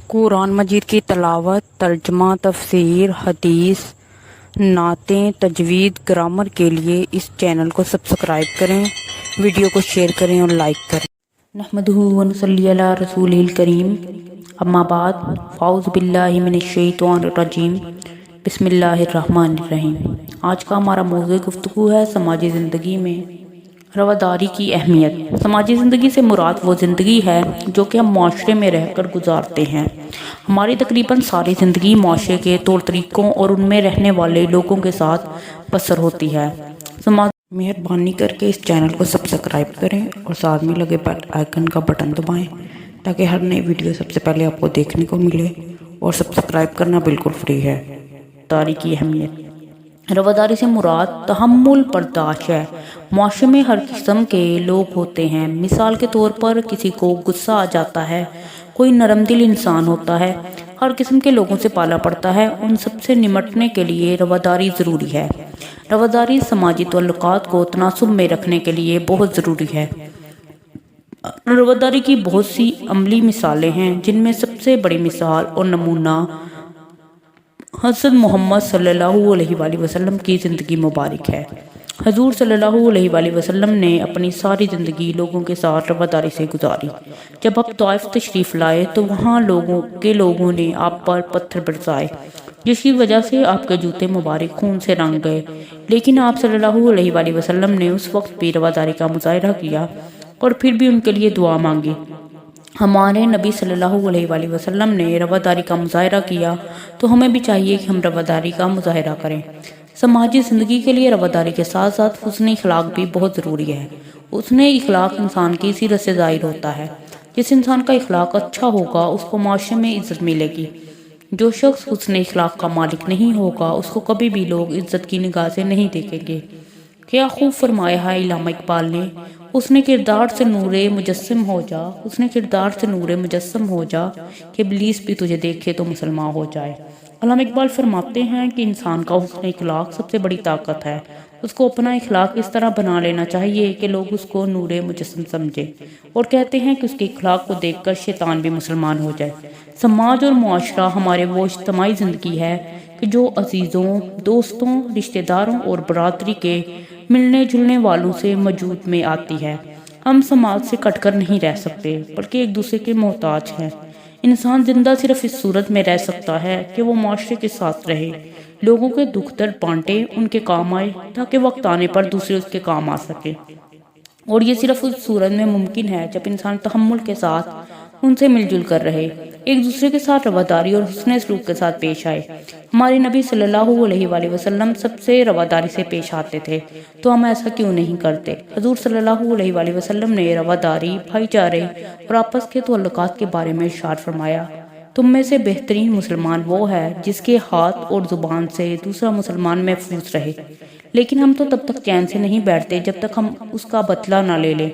قرآن مجید کی تلاوت، ترجمہ، تفسیر، حدیث، نعتیں، تجوید، گرامر کے لیے اس چینل کو سبسکرائب کریں، ویڈیو کو شیئر کریں اور لائک کریں۔ نحمدہ و نصلی علی رسولہ الکریم، اما بعد، فاعوذ باللہ من الشیطان الرجیم، بسم اللہ الرحمن الرحیم۔ آج کا ہمارا موضوع گفتگو ہے سماجی زندگی میں رواداری کی اہمیت۔ سماجی زندگی سے مراد وہ زندگی ہے جو کہ ہم معاشرے میں رہ کر گزارتے ہیں۔ ہماری تقریباً ساری زندگی معاشرے کے طور طریقوں اور ان میں رہنے والے لوگوں کے ساتھ بسر ہوتی ہے۔ مہربانی کر کے اس چینل کو سبسکرائب کریں اور ساتھ میں لگے بیل آئیکن کا بٹن دبائیں تاکہ ہر نئی ویڈیو سب سے پہلے آپ کو دیکھنے کو ملے، اور سبسکرائب کرنا بالکل فری ہے۔ رواداری کی اہمیت۔ رواداری سے مراد تحمل برداشت ہے۔ معاشرے میں ہر قسم کے لوگ ہوتے ہیں۔ مثال کے طور پر کسی کو غصہ آ جاتا ہے، کوئی نرم دل انسان ہوتا ہے، ہر قسم کے لوگوں سے پالا پڑتا ہے۔ ان سب سے نمٹنے کے لیے رواداری ضروری ہے۔ رواداری سماجی تعلقات کو تناسب میں رکھنے کے لیے بہت ضروری ہے۔ رواداری کی بہت سی عملی مثالیں ہیں، جن میں سب سے بڑی مثال اور نمونہ حضرت محمد صلی اللہ علیہ وآلہ وسلم کی زندگی مبارک ہے۔ حضور صلی اللہ علیہ وآلہ وسلم نے اپنی ساری زندگی لوگوں کے ساتھ رواداری سے گزاری۔ جب آپ طائف تشریف لائے تو وہاں لوگوں نے آپ پر پتھر برسائے، جس کی وجہ سے آپ کے جوتے مبارک خون سے رنگ گئے، لیکن آپ صلی اللہ علیہ وآلہ وسلم نے اس وقت بھی رواداری کا مظاہرہ کیا اور پھر بھی ان کے لیے دعا مانگی۔ ہمارے نبی صلی اللہ علیہ وآلہ وسلم نے رواداری کا مظاہرہ کیا تو ہمیں بھی چاہیے کہ ہم رواداری کا مظاہرہ کریں۔ سماجی زندگی کے لیے رواداری کے ساتھ ساتھ حسن اخلاق بھی بہت ضروری ہے۔ حسن اخلاق انسان کی سیرت سے ظاہر ہوتا ہے۔ جس انسان کا اخلاق اچھا ہوگا اس کو معاشرے میں عزت ملے گی۔ جو شخص حسن اخلاق کا مالک نہیں ہوگا اس کو کبھی بھی لوگ عزت کی نگاہ سے نہیں دیکھیں گے۔ کیا خوب فرمایا ہے علامہ اقبال نے، حسن کردار سے نور مجسم ہو جا، حسن کردار سے نور مجسم ہو جا کہ ابلیس بھی تجھے دیکھے تو مسلمان ہو جائے۔ علامہ اقبال فرماتے ہیں کہ انسان کا حسن اخلاق سب سے بڑی طاقت ہے۔ اس کو اپنا اخلاق اس طرح بنا لینا چاہیے کہ لوگ اس کو نور مجسم سمجھیں، اور کہتے ہیں کہ اس کے اخلاق کو دیکھ کر شیطان بھی مسلمان ہو جائے۔ سماج اور معاشرہ ہمارے وہ اجتماعی زندگی ہے کہ جو عزیزوں، دوستوں، رشتہ داروں اور برادری کے ملنے جلنے والوں سے وجود میں آتی ہے۔ ہم سماج سے کٹ کر نہیں رہ سکتے بلکہ ایک دوسرے کے محتاج ہیں۔ انسان زندہ صرف اس صورت میں رہ سکتا ہے کہ وہ معاشرے کے ساتھ رہے، لوگوں کے دکھ درد بانٹے، ان کے کام آئے تاکہ وقت آنے پر دوسرے اس کے کام آ سکے۔ اور یہ صرف اس صورت میں ممکن ہے جب انسان تحمل کے ساتھ ان سے مل جل کر رہے، ایک دوسرے کے ساتھ رواداری اور حسن سلوک کے ساتھ پیش آئے۔ ہمارے نبی صلی اللہ علیہ وآلہ وسلم سب سے رواداری سے پیش آتے تھے، تو ہم ایسا کیوں نہیں کرتے؟ حضور صلی اللہ علیہ وآلہ وسلم نے رواداری، بھائی چارے اور آپس کے تعلقات کے بارے میں ارشاد فرمایا، تم میں سے بہترین مسلمان وہ ہے جس کے ہاتھ اور زبان سے دوسرا مسلمان محفوظ رہے۔ لیکن ہم تو تب تک چین سے نہیں بیٹھتے جب تک ہم اس کا بدلہ نہ لے لیں۔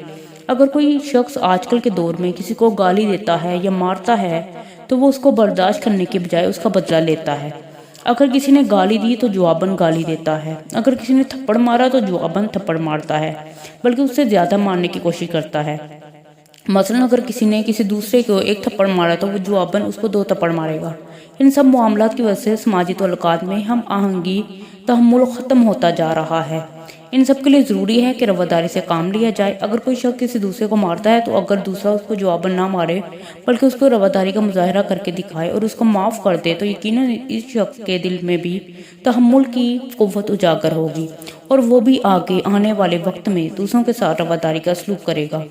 اگر کوئی شخص آج کل کے دور میں کسی کو گالی دیتا ہے یا مارتا ہے تو وہ اس کو برداشت کرنے کے بجائے اس کا بدلہ لیتا ہے۔ اگر کسی نے گالی دی تو جواباً گالی دیتا ہے، اگر کسی نے تھپڑ مارا تو جواباً تھپڑ مارتا ہے، بلکہ اس سے زیادہ مارنے کی کوشش کرتا ہے۔ مثلا اگر کسی نے کسی دوسرے کو ایک تھپڑ مارا تو وہ جواباً اس کو 2 تھپڑ مارے گا۔ ان سب معاملات کی وجہ سے سماجی تعلقات میں ہم آہنگی، تحمل ختم ہوتا جا رہا ہے۔ ان سب کے لیے ضروری ہے کہ رواداری سے کام لیا جائے۔ اگر کوئی شخص کسی دوسرے کو مارتا ہے تو اگر دوسرا اس کو جواباً نہ مارے بلکہ اس کو رواداری کا مظاہرہ کر کے دکھائے اور اس کو معاف کر دے تو یقیناً اس شخص کے دل میں بھی تحمل کی قوت اجاگر ہوگی، اور وہ بھی آگے آنے والے وقت میں دوسروں کے ساتھ رواداری کا سلوک کرے گا،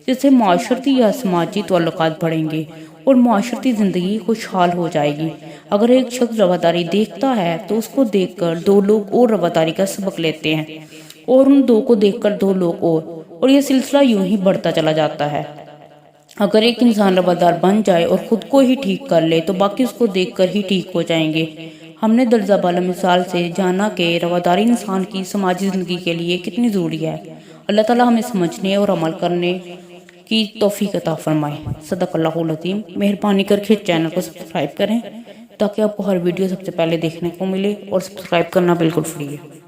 جس سے معاشرتی یا سماجی تعلقات بڑھیں گے اور معاشرتی زندگی خوشحال ہو جائے گی۔ اگر ایک شخص رواداری دیکھتا ہے تو اس کو دیکھ کر 2 لوگ اور رواداری کا سبق لیتے ہیں، اور ان 2 کو دیکھ کر 2 لوگ اور یہ سلسلہ یوں ہی بڑھتا چلا جاتا ہے۔ اگر ایک انسان روادار بن جائے اور خود کو ہی ٹھیک کر لے تو باقی اس کو دیکھ کر ہی ٹھیک ہو جائیں گے۔ ہم نے درجہ بالا مثال سے جانا کہ رواداری انسان کی سماجی زندگی کے لیے کتنی ضروری ہے۔ اللہ تعالی ہمیں سمجھنے اور عمل کرنے کی توفیق عطا فرمائے۔ صدق اللہ العظیم۔ مہربانی کر کے چینل کو سبسکرائب کریں تاکہ آپ کو ہر ویڈیو سب سے پہلے دیکھنے کو ملے، اور سبسکرائب کرنا بالکل فری ہے۔